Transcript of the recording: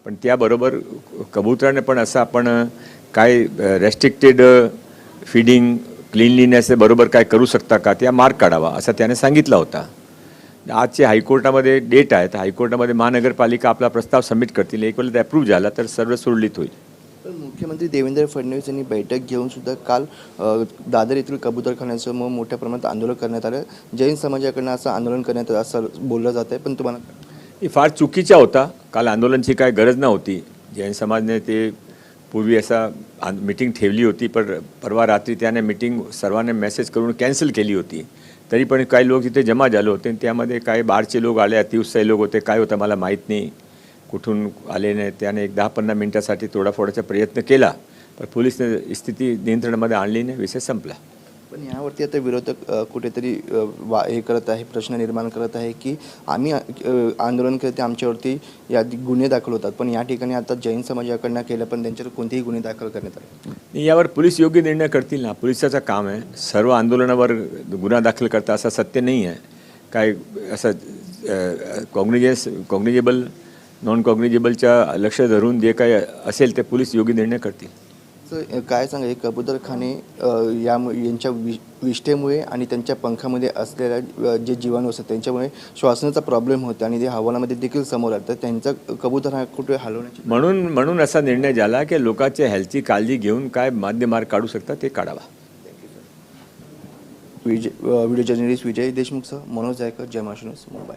पण त्याबरोबर कबुतराने पण असं आपण काय रेस्ट्रिक्टेड फीडिंग क्लीनलीनेस बरोबर काय करू शकता का, त्या मार्ग काढावा असं त्याने सांगितला होता. आजचे हायकोर्टामध्ये डेट आहे, तर हायकोर्टामध्ये महानगरपालिका आपला प्रस्ताव सबमिट करतील. एक वेळेला अप्रूव्ह झाला तर सर्व सुरळीत होईल. पण मुख्यमंत्री देवेंद्र फडणवीस यांनी बैठक घेऊन सुद्धा काल दादर येथील कबूतरखान्यासमोर मोठ्या प्रमाणात आंदोलन करण्यात आलं. जैन समाजाकडनं असं आंदोलन करण्यात आलं असं बोललं जात आहे, पण तुम्हाला ही फार चुकीचा होता. काल आंदोलनाची काय गरज नव्हती. जैन समाजने ते पूर्वी असा मीटिंग ठेवली होती, पण परवा रात्री त्याने मीटिंग सर्वांना मेसेज करून कॅन्सल केली होती. तरी पण काही लोक तिथे जमा झाले होते. त्यामध्ये काही बाहेरचे लोक आले, अतिउत्साही लोक होते. काय होतं मला माहीत नाही, कुठून आले नाही. त्याने एक 10-15 मिनिटासाठी तोडाफोडाचा प्रयत्न केला, पण पोलिसने स्थिती नियंत्रणामध्ये आणली नाही, विषय संपला. पण यावरती आता विरोधक कुठेतरी हे करत आहे, प्रश्न निर्माण करत आहे की आम्ही आंदोलन करते, आमच्यावरती यादी गुन्हे दाखल होतात, पण या ठिकाणी आता जैन समाजाकडनं केलं पण त्यांच्यावर कोणतेही गुन्हे दाखल करण्यात आले. यावर पोलीस योग्य निर्णय करतील ना. पोलिसाचं काम आहे. सर्व आंदोलनावर गुन्हा दाखल करता असं सत्य नाही आहे. काय असं कॉग्निजेबल नॉन कॉग्निजेबलच्या लक्ष धरून जे काही असेल ते पोलीस योग्य निर्णय करतील. तर काय सांगा, हे कबूतरखाने यांच्या विष्ठेमुळे आणि त्यांच्या पंखामध्ये असलेल्या जे जीवाणू असतात त्यांच्यामुळे श्वासनाचा प्रॉब्लेम होतो आणि ते हवालामध्ये देखील समोर आलं, तर त्यांचा कबूतर हा कुठे हलवण्याची म्हणून असा निर्णय झाला की लोकांच्या हेल्थची काळजी घेऊन काय माध्यमार्ग काढू शकतात ते काढावा. व्हिडिओ जर्नलिस्ट विजय देशमुखसह मनोज जायकर, जय महाराष्ट्र न्यूज, मुंबई.